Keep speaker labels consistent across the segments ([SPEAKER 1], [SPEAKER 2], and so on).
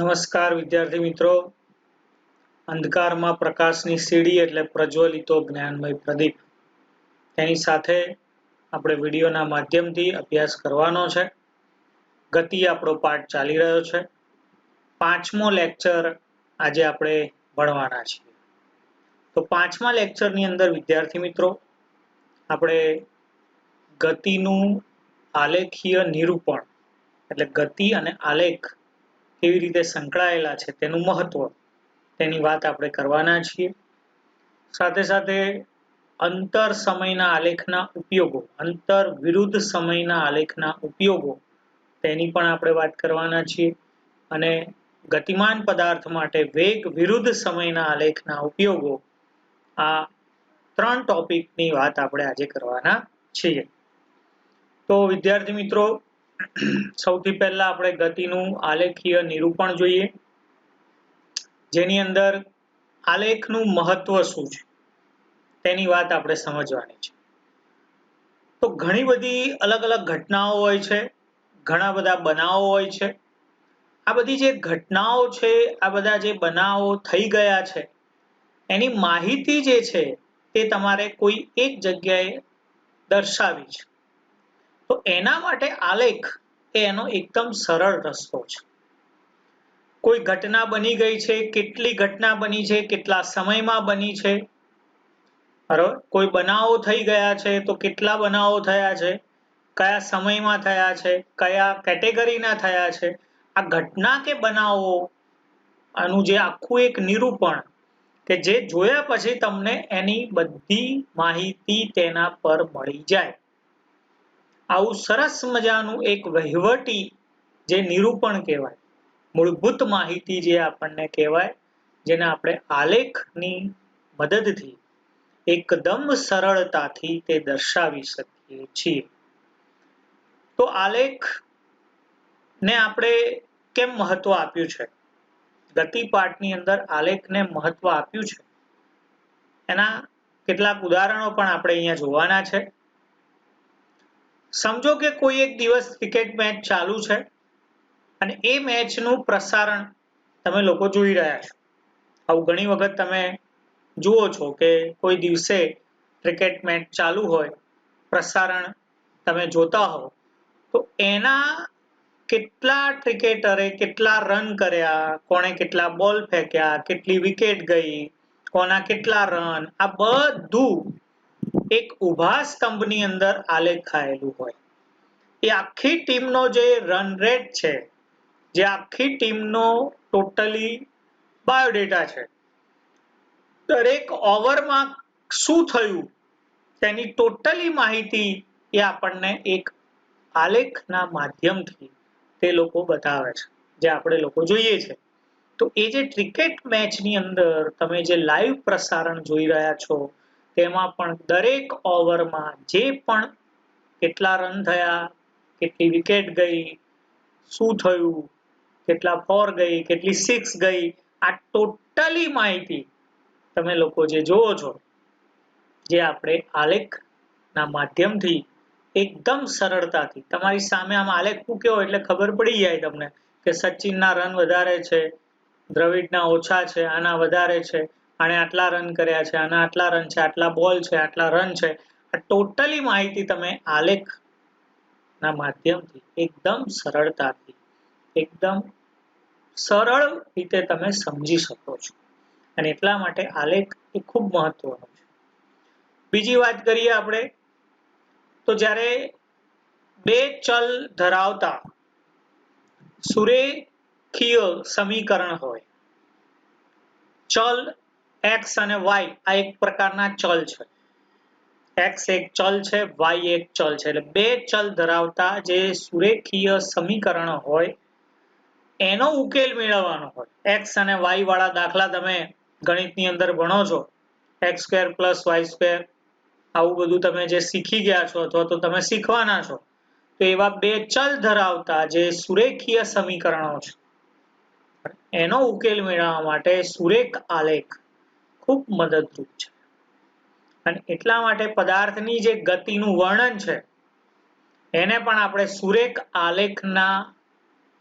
[SPEAKER 1] નમસ્કાર વિદ્યાર્થી મિત્રો, અંધકારમાં પ્રકાશની સીડી એટલે પ્રજ્વલિતો જ્ઞાનમય પ્રદીપ. તેની સાથે આપણે વિડીયોના માધ્યમથી અભ્યાસ કરવાનો છે. ગતિ આપણો પાઠ ચાલી રહ્યો છે. 5મો લેક્ચર આજે આપણે ભણવાના છીએ. તો 5મા લેક્ચરની અંદર વિદ્યાર્થી મિત્રો આપણે ગતિનું આલેખીય નિરૂપણ એટલે ગતિ અને આલેખ કેવી રીતે સંકળાયેલા છે તેનું મહત્વ, તેની વાત આપણે કરવાના છીએ. સાથે સાથે અંતર સમયના આલેખના ઉપયોગો, અંતર વિરુદ્ધ સમયના આલેખના ઉપયોગો, તેની પણ આપણે વાત કરવાના છીએ. અને ગતિમાન પદાર્થ માટે વેગ વિરુદ્ધ સમયના આલેખના ઉપયોગો, આ 3 ટોપિકની વાત આપણે આજે કરવાના છીએ. તો વિદ્યાર્થી મિત્રો, સૌથી પહેલા આપણે ગતિનું આલેખીય નિરૂપણ જોઈએ, જેની અંદર આલેખનું મહત્વ શું છે તેની વાત આપણે સમજવાની છે. તો ઘણી બધી અલગ અલગ ઘટનાઓ હોય છે, ઘણા બધા બનાવો હોય છે. આ બધી જે ઘટનાઓ છે, આ બધા જે બનાવો થઈ ગયા છે, એની માહિતી જે છે તે તમારે કોઈ એક જગ્યાએ દર્શાવી છે. તો એના માટે આલેખ એ એનો એકદમ સરળ રસ્તો છે. કોઈ ઘટના બની ગઈ છે, કેટલી ઘટના બની છે, કેટલા સમયમાં બની છે, બરાબર. કોઈ બનાવો થઈ ગયા છે તો કેટલા બનાવો થયા છે, કયા સમયમાં થયા છે, કયા કેટેગરીના થયા છે. આ ઘટના કે બનાવો આનું જે આખું એક નિરૂપણ કે જે જોયા પછી તમને એની બધી માહિતી તેના પર મળી જાય, આવું સરસ મજાનું એક વહીવટી જે નિરૂપણ કહેવાય, મૂળભૂત માહિતી જે આપણને કહેવાય, જેને આપણે આલેખની મદદથી એકદમ સરળતાથી તે દર્શાવી શકીએ છીએ. તો આલેખને આપણે કેમ મહત્વ આપ્યું છે, ગતિ પાઠની અંદર આલેખને મહત્વ આપ્યું છે, એના કેટલાક ઉદાહરણો પણ આપણે અહીંયા જોવાના છે. સમજો કે કોઈ એક દિવસ ક્રિકેટ મેચ ચાલુ છે અને એ મેચનું પ્રસારણ તમે લોકો જોઈ રહ્યા છો. આવું ઘણી વખત તમે જુઓ છો કે કોઈ દિવસે ક્રિકેટ મેચ ચાલુ હોય, પ્રસારણ તમે જોતા હો, તો એના કેટલા ક્રિકેટરે કેટલા રન કર્યા, કોણે કેટલા બોલ ફેંક્યા, કેટલી વિકેટ ગઈ, કોના કેટલા રન, આ બધું એક ઊભા સ્તંભની અંદર આલેખાયેલું હોય. એ આખી ટીમનો જે રન રેટ છે, જે આખી ટીમનો ટોટલી બાયોડેટા છે, દરેક ઓવરમાં શું થયું તેની ટોટલી માહિતી એ આપણને એક આલેખના માધ્યમથી તે લોકો બતાવે છે, જે આપણે લોકો જોઈએ છે. તો એ જે ક્રિકેટ મેચની અંદર તમે જે લાઈવ પ્રસારણ જોઈ રહ્યા છો, તેમાં પણ દરેક ઓવરમાં જે પણ કેટલા રન થયા, કેટલી વિકેટ ગઈ, શું થયું, કેટલા ફોર ગઈ, કેટલી સિક્સ ગઈ, આ ટોટલી માહિતી તમે લોકો જે જોવો છો, જે આપણે આલેખના માધ્યમથી એકદમ સરળતાથી તમારી સામે આમ આલેખ મૂક્યો એટલે ખબર પડી જાય તમને કે સચિનના રન વધારે છે, દ્રવિડના ઓછા છે, આના વધારે છે, આણે આટલા રન કર્યા છે, આના આટલા રન છે, આટલા બોલ છે, આટલા રન છે. આ ટોટલી માહિતી તમે આલેખના માધ્યમથી એકદમ સરળતાથી, એકદમ સરળ રીતે તમે સમજી શકો છો. અને એટલા માટે આલેખ એ ખૂબ મહત્વનો છે. બીજી વાત કરીએ આપણે, તો જ્યારે બે ચલ ધરાવતા સુરેખીય સમીકરણ હોય, ચલ x અને y આ એક પ્રકારના ચલ છે. x એક ચલ છે, y એક ચલ છે. એટલે બે ચલ ધરાવતા જે સુરેખીય સમીકરણ હોય, એનો ઉકેલ મેળવવાનો હોય. x અને y વાળા દાખલા તમે ગણિતની અંદર ભણો છો, x² + y², આવું બધું તમે જે શીખી ગયા છો અથવા તો તમે શીખવાના છો. તો એવા બે ચલ ધરાવતા જે સુરેખીય સમીકરણો છે, એનો ઉકેલ મેળવવા માટે સુરેખ આલેખ ખૂબ મદદરૂપ છે. અને એટલા માટે પદાર્થની જે ગતિનું વર્ણન છે, એને પણ આપણે સુરેખ આલેખના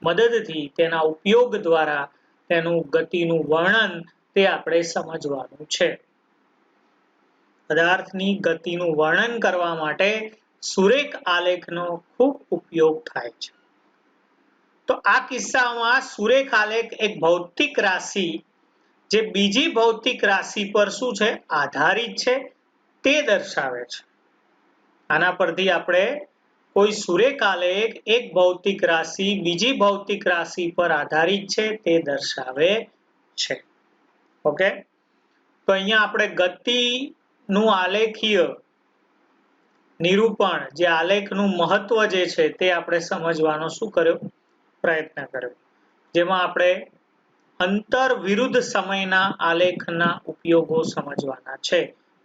[SPEAKER 1] મદદથી તેના ઉપયોગ દ્વારા તેનું ગતિનું વર્ણન તે આપણે સમજવાનું છે. પદાર્થની ગતિનું વર્ણન કરવા માટે સુરેખ આલેખનો ખૂબ ઉપયોગ થાય છે. તો આ કિસ્સામાં સુરેખ આલેખ એક ભૌતિક રાશિ જે બીજી ભૌતિક રાશિ પર શું છે આધારિત છે તે દર્શાવે છે. આના પરથી આપણે કોઈ સુરેખ આલેખ એક ભૌતિક રાશિ બીજી ભૌતિક રાશિ પર આધારિત છે તે દર્શાવે છે. ઓકે, તો અહીંયા આપણે ગતિનું આલેખીય નિરૂપણ જે આલેખનું મહત્વ જે છે તે આપણે સમજવાનો શું કર્યો પ્રયત્ન કર્યો, જેમાં આપણે અંતર વિરુદ્ધ સમયના આલેખના ઉપયોગો સમજવાના છે.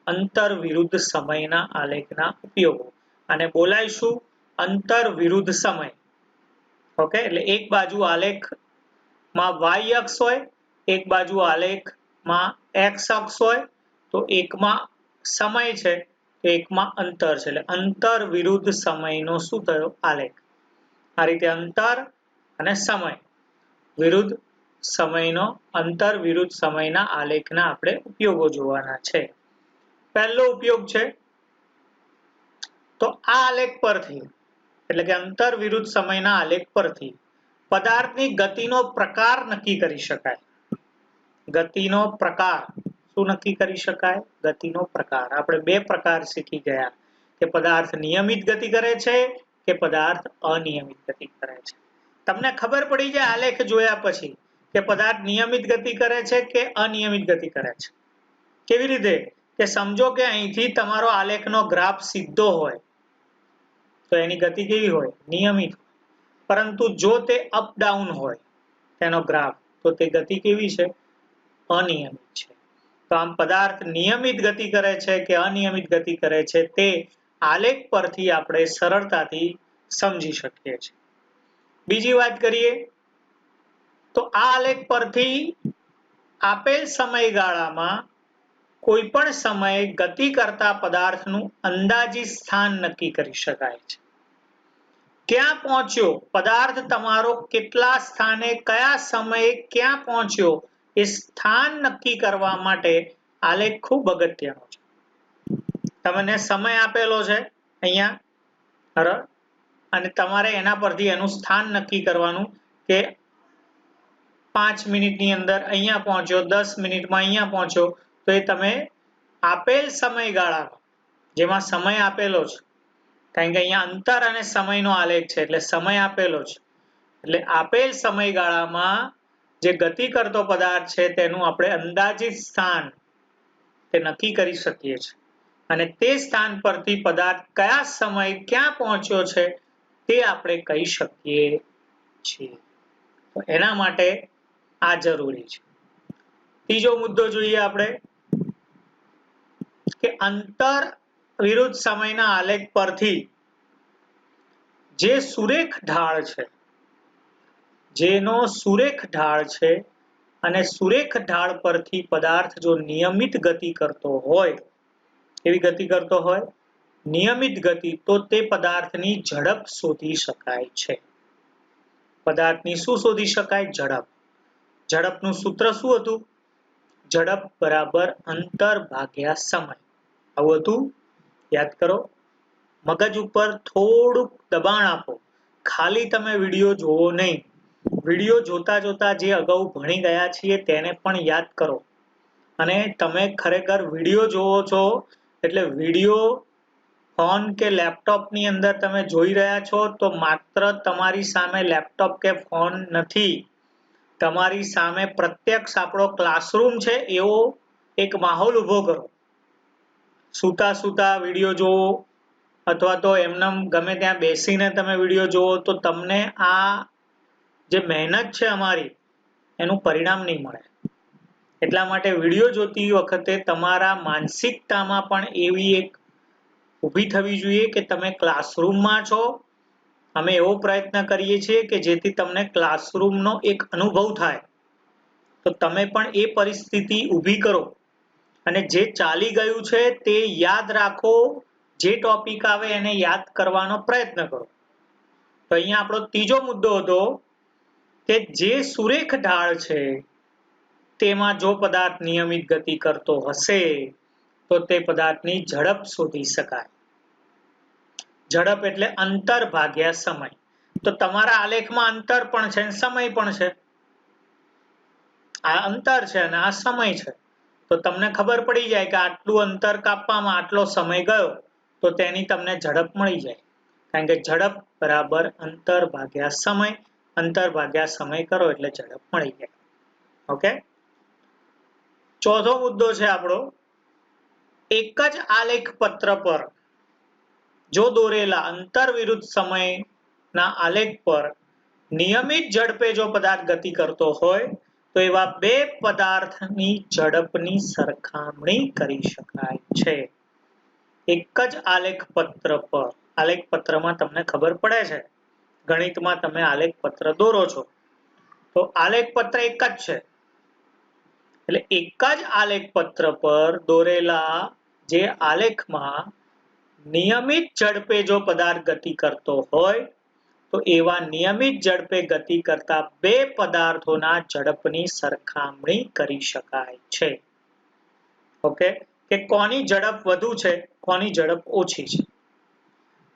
[SPEAKER 1] અંતર વિરુદ્ધ સમયના આલેખના ઉપયોગો અને બોલાઈશું અંતર વિરુદ્ધ સમય. ઓકે, એટલે એક બાજુ આલેખમાં y અક્ષ હોય, એક બાજુ આલેખમાં x અક્ષ હોય, તો એકમાં સમય છે એકમાં અંતર છે, એટલે અંતર વિરુદ્ધ સમયનો શું થયો આલેખ. આ રીતે અંતર અને સમય વિરુદ્ધ સમયનો અંતર વિરુદ્ધ સમયના આલેખના આપણે ઉપયોગો જોવાના છે. પહેલો ઉપયોગ છે તો આ આલેખ પરથી એટલે કે અંતર વિરુદ્ધ સમયના આલેખ પરથી પદાર્થની ગતિનો પ્રકાર નક્કી કરી શકાય. ગતિનો પ્રકાર શું નક્કી કરી શકાય? ગતિનો પ્રકાર. આપણે બે પ્રકાર શીખી ગયા કે પદાર્થ નિયમિત ગતિ કરે છે કે પદાર્થ અનિયમિત ગતિ કરે છે. તમને ખબર પડી જાય આલેખ જોયા પછી કે પદાર્થ નિયમિત ગતિ કરે છે કે અનિયમિત ગતિ કરે છે. કેવી રીતે? કે સમજો કે અહીંથી તમારો આલેખનો ગ્રાફ સીધો હોય તો એની ગતિ કેવી હોય? નિયમિત. પરંતુ જો તે અપ ડાઉન હોય તેનો ગ્રાફ તો તે ગતિ કેવી છે? અનિયમિત છે. તો આમ પદાર્થ નિયમિત ગતિ કરે છે કે અનિયમિત ગતિ કરે છે તે આલેખ પરથી આપણે સરળતાથી સમજી શકીએ છીએ. બીજી વાત કરીએ તો આ આલેખ પરથી આપેલ સમયગાળામાં કોઈ પણ સમયે ગતિ કરતા પદાર્થનું અંદાજિત સ્થાન નક્કી કરી શકાય છે. ક્યાં પહોંચ્યો પદાર્થ તમારો, કેટલા સ્થાને કયા સમયે ક્યાં પહોંચ્યો એ સ્થાન નક્કી કરવા માટે આલેખ ખૂબ અગત્યનો છે. તમને સમય આપેલો છે અહીંયા બરાબર, અને તમારે એના પરથી એનું સ્થાન નક્કી કરવાનું કે 5 મિનિટની અંદર અહીંયા પહોંચ્યો, 10 મિનિટમાં અહીંયા પહોંચ્યો. તો એ તમે આપેલ સમયગાળામાં જેમાં સમય આપેલો છે, કારણ કે અહીંયા અંતર અને સમયનો આલેખ છે એટલે સમય આપેલો છે, એટલે આપેલ સમયગાળામાં જે ગતિ કરતો પદાર્થ છે તેનું આપણે અંદાજિત સ્થાન તે નક્કી કરી શકીએ છીએ અને તે સ્થાન પરથી પદાર્થ કયા સમયે ક્યાં પહોંચ્યો છે તે આપણે કહી શકીએ છીએ. તો એના માટે આ જરૂરી છે. ત્રીજો મુદ્દો જોઈએ આપણે કે અંતર વિરુદ્ધ સમયના આલેખ પરથી જે સુરેખ ઢાળ છે, જેનો સુરેખ ઢાળ છે અને સુરેખ ઢાળ પરથી પદાર્થ જો નિયમિત ગતિ કરતો હોય, એવી ગતિ કરતો હોય નિયમિત ગતિ, તો તે પદાર્થની ઝડપ શોધી શકાય છે. પદાર્થની શું શોધી શકાય? ઝડપ. ઝડપનું સૂત્ર શું હતું? ઝડપ બરાબર અંતર ભાગ્યા સમય. આવું હતું, યાદ કરો. મગજ ઉપર થોડુંક દબાણ આપો, ખાલી તમે વિડીયો જોવો નહીં. વિડીયો જોતા જોતા જે અગાઉ ભણી ગયા છીએ તેને પણ યાદ કરો. અને તમે ખરેખર વિડીયો જોવો છો એટલે વિડીયો ફોન કે લેપટોપની અંદર તમે જોઈ રહ્યા છો તો માત્ર તમારી સામે લેપટોપ કે ફોન નથી, તમારી સામે પ્રત્યક્ષ આપણો ક્લાસરૂમ છે એવો એક માહોલ ઊભો કરો. સૂતા સૂતા વિડીયો જોવો અથવા તો એમનેમ ગમે ત્યાં બેસીને તમે વિડીયો જોવો તો તમને આ જે મહેનત છે અમારી એનું પરિણામ નહીં મળે. એટલા માટે વિડીયો જોતી વખતે તમારા માનસિકતામાં પણ એવી એક ઊભી થવી જોઈએ કે તમે ક્લાસરૂમમાં છો. અમે એવો પ્રયત્ન કરીએ છીએ કે જેથી તમને ક્લાસરૂમનો એક અનુભવ થાય. તો તમે પણ એ પરિસ્થિતિ ઊભી કરો અને જે ચાલી ગયું છે તે યાદ રાખો, જે ટોપિક આવે એને યાદ કરવાનો પ્રયત્ન કરો. તો અહીંયા આપણો ત્રીજો મુદ્દો હતો કે જે સુરેખ ઢાળ છે તેમાં જો પદાર્થ નિયમિત ગતિ કરતો હશે તો તે પદાર્થની ઝડપ શોધી શકાય. ઝડપ એટલે અંતર ભાગ્યા સમય. તો તમારા આલેખમાં અંતર પણ છે અને સમય પણ છે. આ અંતર છે અને આ સમય છે. તો તમને ખબર પડી જાય કે આટલું અંતર કાપવામાં આટલો સમય ગયો તો તેની તમને ઝડપ મળી જાય. કારણ કે ઝડપ બરાબર અંતર ભાગ્યા સમય. અંતર ભાગ્યા સમય કરો એટલે ઝડપ મળી જાય. ઓકે. ચોથો મુદ્દો છે આપણો, એક જ આલેખ પત્ર પર જો દોરેલા અંતર વિરુદ્ધ સમયના આલેખ પર નિયમિત ઝડપે જો પદાર્થ ગતિ કરતો હોય તો એવા બે પદાર્થની ઝડપની સરખામણી કરી શકાય છે. એક જ આલેખ પત્ર પર, આલેખ પત્રમાં તમને ખબર પડે છે, ગણિતમાં તમે આલેખ પત્ર દોરો છો તો આલેખ પત્ર એક જ છે. એટલે એક જ આલેખ પત્ર પર દોરેલા જે આલેખમાં નિયમિત ઝડપે જો પદાર્થ ગતિ કરતો હોય તો એવા નિયમિત ઝડપે ગતિ કરતા બે પદાર્થોના ઝડપની સરખામણી કરી શકાય છે. ઓકે, કે કોની ઝડપ વધુ છે, કોની ઝડપ ઓછી છે,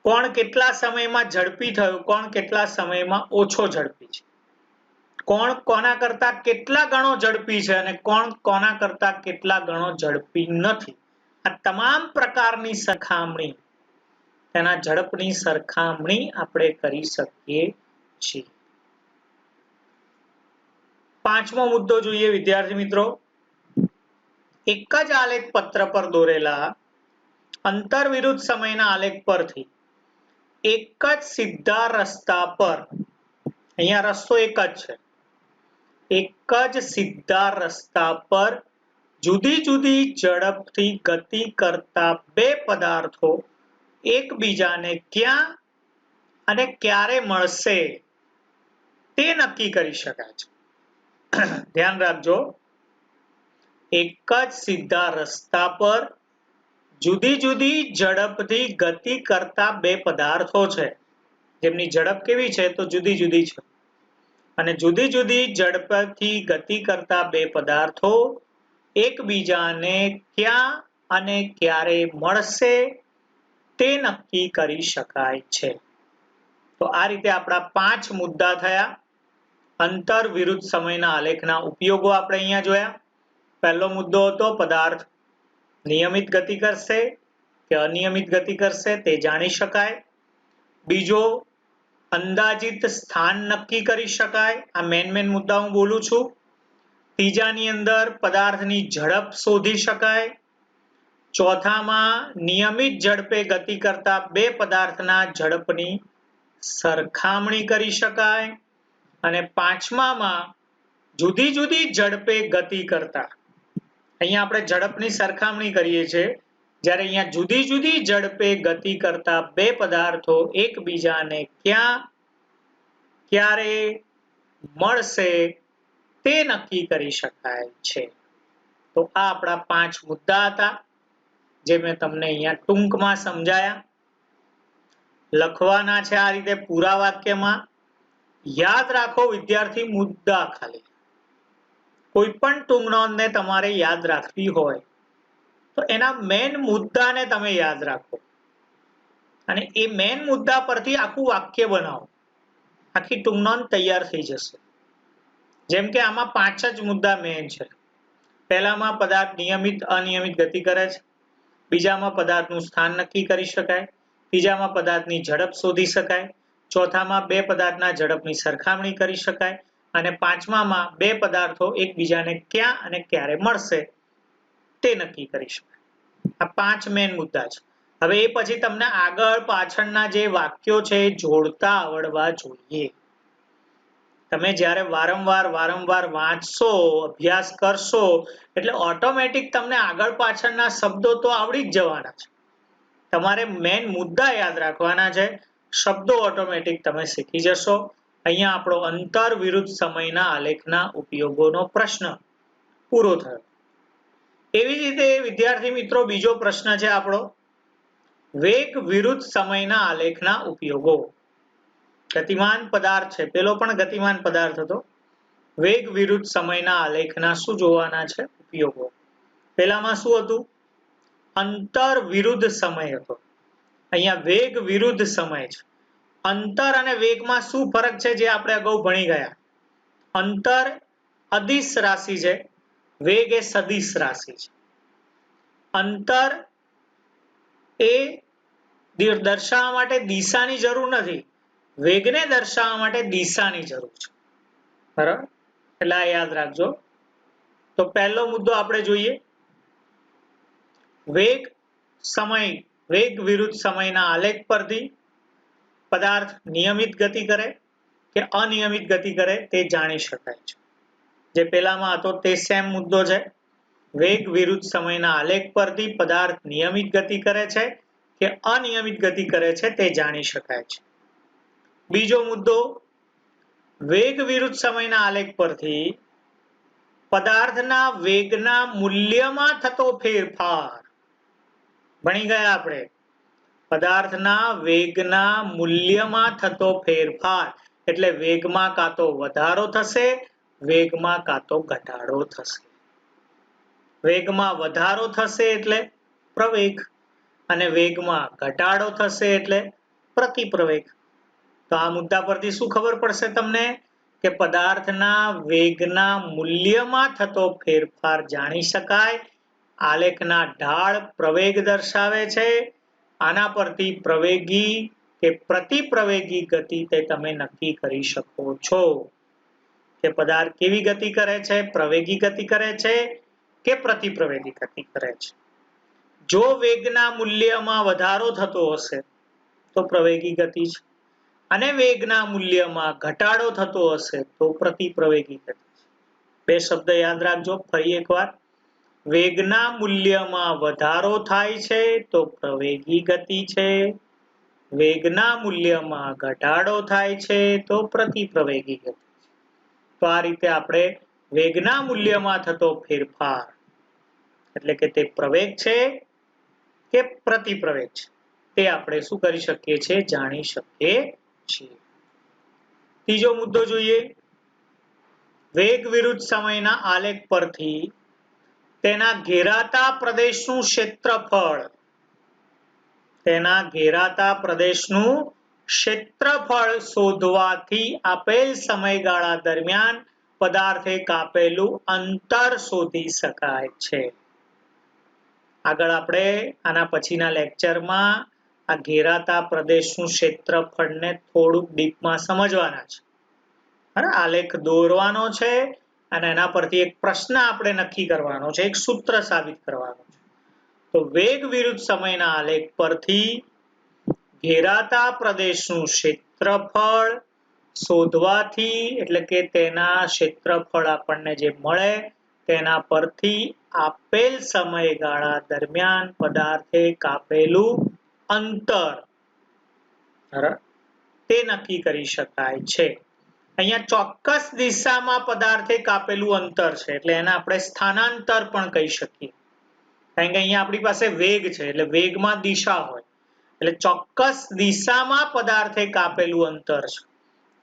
[SPEAKER 1] કોણ કેટલા સમયમાં ઝડપી થયું, કોણ કેટલા સમયમાં ઓછો ઝડપી છે, કોણ કોના કરતા કેટલા ગણો ઝડપી છે અને કોણ કોના કરતા કેટલા ગણો ઝડપી નથી. આ તમામ પ્રકારની સરખામણી, તેના ઝડપની સરખામણી આપણે કરી શકીએ છીએ. પાંચમો મુદ્દો જોઈએ વિદ્યાર્થી મિત્રો, એક જ આલેખ પત્ર પર દોરેલા અંતર વિરુદ્ધ સમયના આલેખ પરથી એક જ સીધા રસ્તા પર, અહીંયા રસ્તો એક જ છે, એક જ સીધા રસ્તા પર જુદી જુદી ઝડપથી ગતિ કરતા બે પદાર્થો એકબીજાને ક્યાં અને ક્યારે મળશે તે નક્કી કરી શકાય છે. ધ્યાન રાખજો, એક જ સીધા રસ્તા પર જુદી જુદી ઝડપથી ગતિ કરતા બે પદાર્થો છે, જેમની ઝડપ કેવી છે તો જુદી જુદી છે, અને જુદી જુદી ઝડપથી ગતિ કરતા બે પદાર્થો એકબીજાને ક્યાં અને ક્યારે મળશે તે નક્કી કરી શકાય છે. તો આ રીતે આપણા 5 મુદ્દા થયા. અંતર વિરુદ્ધ સમયના આલેખના ઉપયોગો આપણે અહીંયા જોયા. પહેલો મુદ્દો હતો પદાર્થ નિયમિત ગતિ કરશે કે અનિયમિત ગતિ કરશે તે જાણી શકાય. બીજો, અંદાજિત સ્થાન નક્કી કરી શકાય. આ મેન મુદ્દા હું બોલું છું. ત્રીજાની અંદર પદાર્થની ઝડપ શોધી શકાય. ચોથામાં નિયમિત ઝડપે ગતિ કરતા બે પદાર્થના ઝડપની સરખામણી કરી શકાય. અને પાંચમામાં જુદી જુદી ઝડપે ગતિ કરતા, અહીંયા આપણે ઝડપની સરખામણી કરીએ છીએ, જ્યારે અહીંયા જુદી જુદી ઝડપે ગતિ કરતા બે પદાર્થો એકબીજાને ક્યાં ક્યારે મળશે તે નક્કી કરી શકાય છે. તો આ આપણા 5 મુદ્દા હતા જે મેં તમને અહીંયા ટૂંકમાં સમજાયા. લખવાના છે આ રીતે પૂરા વાક્યમાં. યાદ રાખો વિદ્યાર્થી, મુદ્દા ખાલી. કોઈ પણ ટૂંક નોંધને તમારે યાદ રાખવી હોય તો એના મેન મુદ્દાને તમે યાદ રાખો અને એ મેન મુદ્દા પરથી આખું વાક્ય બનાવો, આખી ટૂંક નોંધ તૈયાર થઈ જશે. જેમ કે આમાં 5 જ મુદ્દા મેન છે. પહેલામાં પદાર્થ નિયમિત અનિયમિત ગતિ કરે છે, બીજામાં પદાર્થનું સ્થાન નક્કી કરી શકાય, ત્રીજામાં પદાર્થની ઝડપ શોધી શકાય, ચોથામાં બે પદાર્થના ઝડપની સરખામણી કરી શકાય અને પાંચમામાં બે પદાર્થો એકબીજાને ક્યાં અને ક્યારે મળશે તે નક્કી કરી શકાય. આ 5 મેન મુદ્દા છે. હવે એ પછી તમને આગળ પાછળના જે વાક્યો છે એ જોડતા આવડવા જોઈએ. તમે જ્યારે વારંવાર વાંચશો, અભ્યાસ કરશો એટલે ઓટોમેટિક તમને આગળ પાછળના શબ્દો તો આવડી જ જવાના છે. તમારે મેન મુદ્દા યાદ રાખવાના છે, શબ્દો ઓટોમેટિક તમે શીખી જશો. અહીંયા આપણો અંતર વિરુદ્ધ સમયના આલેખના ઉપયોગોનો પ્રશ્ન પૂરો થયો. એવી જ રીતે વિદ્યાર્થી મિત્રો બીજો પ્રશ્ન છે આપણો, વેગ વિરુદ્ધ સમયના આલેખના ઉપયોગો. ગતિમાન પદાર્થ છે, પેલો પણ ગતિમાન પદાર્થ હતો. વેગ વિરુદ્ધ સમયના આલેખના શું જોવાના છે ઉપયોગો. પેલામાં શું હતું? અંતર વિરુદ્ધ સમય હતો. અહીંયા વેગ વિરુદ્ધ સમય છે. અંતર અને વેગમાં શું ફરક છે જે આપણે અગાઉ ભણી ગયા. અંતર અદિશ રાશિ છે, વેગ એ સદિશ રાશિ છે. અંતર એ દર્શાવવા માટે દિશાની જરૂર નથી, વેગને દર્શાવવા માટે દિશાની જરૂર છે. બરાબર, એટલે આ યાદ રાખજો. તો પહેલો મુદ્દો આપણે જોઈએ, વેગ વિરુદ્ધ સમયના આલેખ પરથી પદાર્થ નિયમિત ગતિ કરે કે અનિયમિત ગતિ કરે તે જાણી શકાય છે. જે પેલામાં હતો તે સેમ મુદ્દો છે. વેગ વિરુદ્ધ સમયના આલેખ પરથી પદાર્થ નિયમિત ગતિ કરે છે કે અનિયમિત ગતિ કરે છે તે જાણી શકાય છે. બીજો મુદ્દો, વેગ વિરુદ્ધ સમયના આલેખ પરથી પદાર્થના વેગના મૂલ્યમાં થતો ફેરફાર. ભણી ગયા આપણે, પદાર્થના વેગના મૂલ્યમાં થતો ફેરફાર એટલે વેગમાં કાં તો વધારો થશે, વેગમાં કાં તો ઘટાડો થશે. વેગમાં વધારો થશે એટલે પ્રવેગ અને વેગમાં ઘટાડો થશે એટલે પ્રતિપ્રવેગ. તો આ મુદ્દા પરથી શું ખબર પડશે તમને કે પદાર્થના વેગના મૂલ્યમાં થતો ફેરફાર જાણી શકાય. આલેખના ઢાળ પ્રવેગ દર્શાવે છે. આના પરથી પ્રવેગી કે પ્રતિપ્રવેગી ગતિ તે તમે નક્કી કરી શકો છો કે પદાર્થ કેવી ગતિ કરે છે, પ્રવેગી ગતિ કરે છે કે પ્રતિપ્રવેગી ગતિ કરે છે. જો વેગના મૂલ્યમાં વધારો થતો હશે તો પ્રવેગી ગતિ છે, અને વેગના મૂલ્યમાં ઘટાડો થતો હશે તો પ્રતિપ્રવેગી ગતિ છે. બે શબ્દ યાદ રાખજો ફરી એકવાર. વેગના મૂલ્યમાં વધારો થાય છે તો પ્રવેગી ગતિ છે, વેગના મૂલ્યમાં ઘટાડો થાય છે તો પ્રતિપ્રવેગી ગતિ છે. તો આ રીતે આપણે વેગના મૂલ્યમાં થતો ફેરફાર એટલે કે તે પ્રવેગ છે કે પ્રતિપ્રવેગ છે તે આપણે શું કરી શકીએ છીએ, જાણી શકીએ છીએ. ત્રીજો મુદ્દો જોઈએ, વેગ વિરુદ્ધ સમયના આલેખ પરથી તેના ઘેરાતા પ્રદેશનું ક્ષેત્રફળ, તેના ઘેરાતા પ્રદેશનું ક્ષેત્રફળ શોધવાથી આપેલ સમયગાળા દરમિયાન પદાર્થે કાપેલું અંતર શોધી શકાય છે. આગળ આપણે આના પછીના લેક્ચરમાં આ ઘેરાતા પ્રદેશનું ક્ષેત્રફળને થોડુંક ડીપમાં સમજવાના છે. આલેખ દોરવાનો છે અને એના પરથી એક પ્રશ્ન આપણે નક્કી કરવાનો છે, એક સૂત્ર સાબિત કરવાનું છે. તો વેગ વિરુદ્ધ સમયના આલેખ પરથી ઘેરાતા પ્રદેશનું ક્ષેત્રફળ શોધવાથી એટલે કે તેના ક્ષેત્રફળ આપણને જે મળે તેના પરથી આપેલ સમયગાળા દરમિયાન પદાર્થે કાપેલું અંતર તે નક્કી કરી શકાય છે. અહીંયા ચોક્કસ દિશામાં પદાર્થે કાપેલું અંતર છે એટલે એને આપણે સ્થાનાંતર પણ કહી શકીએ. કારણ કે અહીંયા આપણી પાસે વેગ છે એટલે વેગમાં દિશા હોય એટલે ચોક્કસ દિશામાં પદાર્થે કાપેલું અંતર છે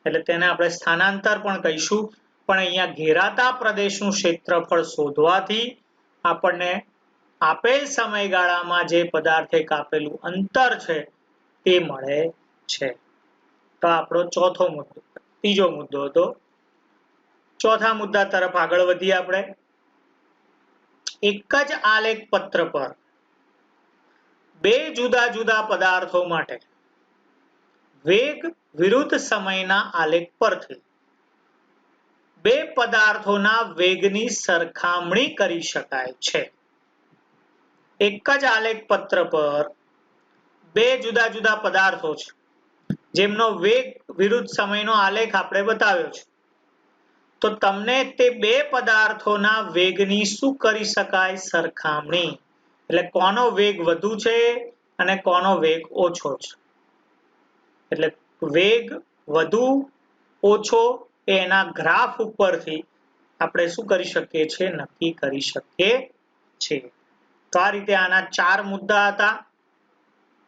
[SPEAKER 1] એટલે તેને આપણે સ્થાનાંતર પણ કહીશું. પણ અહીંયા ઘેરાતા પ્રદેશનું ક્ષેત્રફળ શોધવાથી આપણને આપેલ સમયગાળામાં જે પદાર્થે કાપેલું અંતર છે તે મળે છે. તો આપણો ત્રીજો મુદ્દો હતો. ચોથા મુદ્દા તરફ આગળ વધીએ આપણે. એક જ આલેખ પત્ર પર બે જુદા જુદા પદાર્થો માટે વેગ વિરુદ્ધ સમયના આલેખ પરથી બે પદાર્થોના વેગની સરખામણી કરી શકાય છે. એક જ આલેખ પત્ર પર બે જુદા જુદા પદાર્થો છે જેમનો વેગ વિરુદ્ધ સમયનો આલેખ આપણે બતાવ્યો છે. તો તમને તે બે પદાર્થોના વેગની શું કરી શકાય, સરખામણી. એટલે કોનો વેગ વધુ છે અને કોનો વેગ ઓછો છે. એટલે વેગ વધુ ઓછો એના ગ્રાફ ઉપરથી આપણે શું કરી શકીએ છીએ, નક્કી કરી શકીએ છીએ. તો આ રીતે આના 4 મુદ્દા હતા.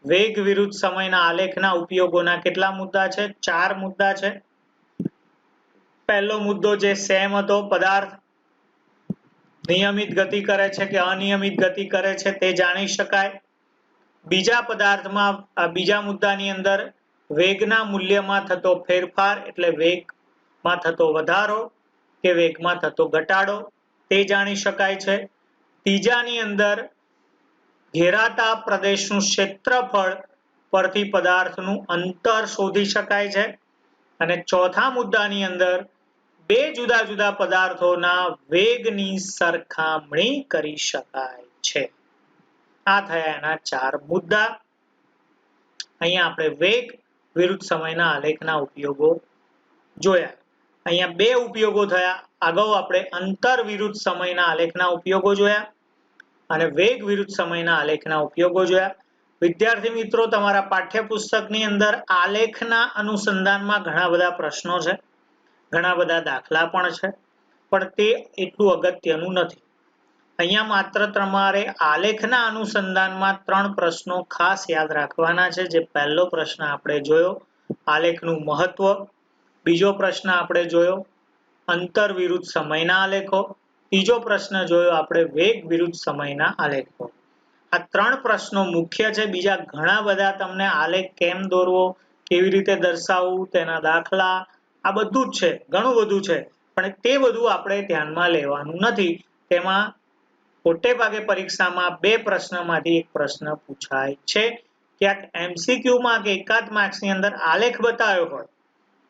[SPEAKER 1] વેગ વિરુદ્ધ સમયના આલેખના ઉપયોગોના કેટલા મુદ્દા છે? 4 મુદ્દા છે. પહેલો મુદ્દો જે સેમ હતો, પદાર્થ નિયમિત ગતિ કરે છે કે અનિયમિત ગતિ કરે છે તે જાણી શકાય. બીજા મુદ્દાની અંદર વેગના મૂલ્યમાં થતો ફેરફાર એટલે વેગમાં થતો વધારો કે વેગમાં થતો ઘટાડો તે જાણી શકાય છે. ત્રીજાની અંદર ઘેરાતા પ્રદેશનું ક્ષેત્રફળ પરથી પદાર્થનું અંતર શોધી શકાય છે. અને ચોથા મુદ્દાની અંદર બે જુદા જુદા પદાર્થોના વેગની સરખામણી કરી શકાય છે. આ થયા એના 4 મુદ્દા. અહીંયા આપણે વેગ વિરુદ્ધ સમયના આલેખના ઉપયોગો જોયા. અહીંયા 2 ઉપયોગો થયા. અગાઉ આપણે અંતર વિરુદ્ધ સમયના આલેખના ઉપયોગો જોયા અને વેગ વિરુદ્ધ સમયના આલેખના ઉપયોગો જોયા. વિદ્યાર્થી મિત્રો, તમારા પાઠ્યપુસ્તકની અંદર આલેખના અનુસંધાનમાં ઘણા બધા પ્રશ્નો છે, ઘણા બધા દાખલા પણ છે, પણ તે એટલું અગત્યનું નથી. અહીંયા માત્ર તમારે આલેખના અનુસંધાનમાં 3 પ્રશ્નો ખાસ યાદ રાખવાના છે. જે પહેલો પ્રશ્ન આપણે જોયો આલેખનું મહત્વ, બીજો પ્રશ્ન આપણે જોયો અંતર વિરુદ્ધ સમયના આલેખો, ત્રીજો પ્રશ્ન જોયો આપણે વેગ વિરુદ્ધ સમયના આલેખો. આ 3 પ્રશ્નો મુખ્ય છે. બીજા ઘણા બધા તમને આલેખ કેમ દોરવો, કેવી રીતે દર્શાવવું, તેના દાખલા, આ બધું જ છે, ઘણું બધું છે, પણ તે બધું આપણે ધ્યાનમાં લેવાનું નથી. તેમાં મોટે ભાગે પરીક્ષામાં 2 પ્રશ્નમાંથી 1 પ્રશ્ન પૂછાય છે. ક્યાંક MCQ માં કે એકાદ માર્ક્સની અંદર આલેખ બતાવ્યો હોય,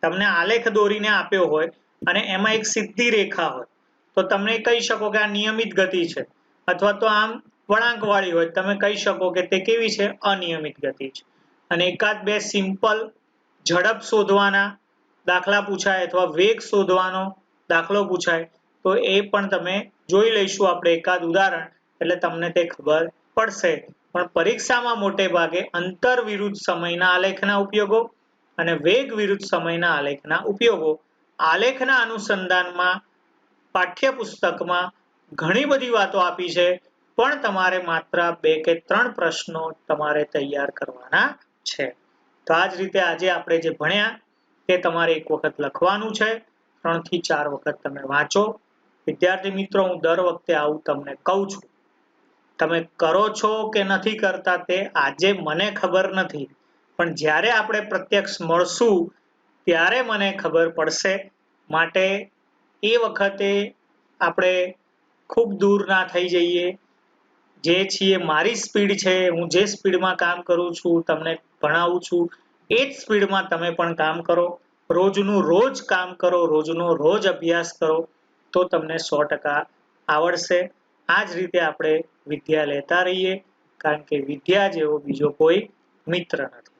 [SPEAKER 1] તમને આલેખ દોરીને આપ્યો હોય અને એમાં એક સીધી રેખા હોય, તો તમે કહી શકો કે આ નિયમિત ગતિ છે, અથવા તો આમ વળાંકવાળી હોય, તમે કહી શકો કે તે કેવી છે? અનિયમિત ગતિ છે. અને એકાદ 2 સિમ્પલ ઝડપ શોધવાના દાખલા પૂછાય અથવા વેગ શોધવાનો દાખલો પૂછાય, તો એ પણ તમે જોઈ લઈશું આપણે એકાદ ઉદાહરણ, એટલે તમને તે ખબર પડશે. પણ પરીક્ષામાં મોટે ભાગે અંતર વિરુદ્ધ સમયના આલેખના ઉપયોગો અને વેગ વિરુદ્ધ સમયના આલેખના ઉપયોગો આલેખના અનુસંધાનમાં પાઠ્યપુસ્તકમાં ઘણી બધી વાતો આપી છે, પણ તમારે માત્ર 2 કે 3 પ્રશ્નો તમારે તૈયાર કરવાના છે. તો આ જ રીતે આજે આપણે જે ભણ્યા તે તમારે એક વખત લખવાનું છે, 3 થી 4 વખત તમે વાંચો. વિદ્યાર્થી મિત્રો, હું દર વખતે આવું તમને કહું છું. તમે કરો છો કે નથી કરતા તે આજે મને ખબર નથી, પણ જ્યારે આપણે પ્રત્યક્ષ મળશું ત્યારે મને ખબર પડશે. માટે એ વખતે આપણે ખૂબ દૂર ના થઈ જઈએ. જે છીએ મારી સ્પીડ છે, હું જે સ્પીડમાં કામ કરું છું, તમને ભણાવું છું, એ જ સ્પીડમાં તમે પણ કામ કરો. રોજનું રોજ કામ કરો, રોજનો રોજ અભ્યાસ કરો, તો તમને 100% આવડશે. આ જ રીતે આપણે વિદ્યા લેતા રહીએ, કારણ કે વિદ્યા જેવો બીજો કોઈ મિત્ર નથી.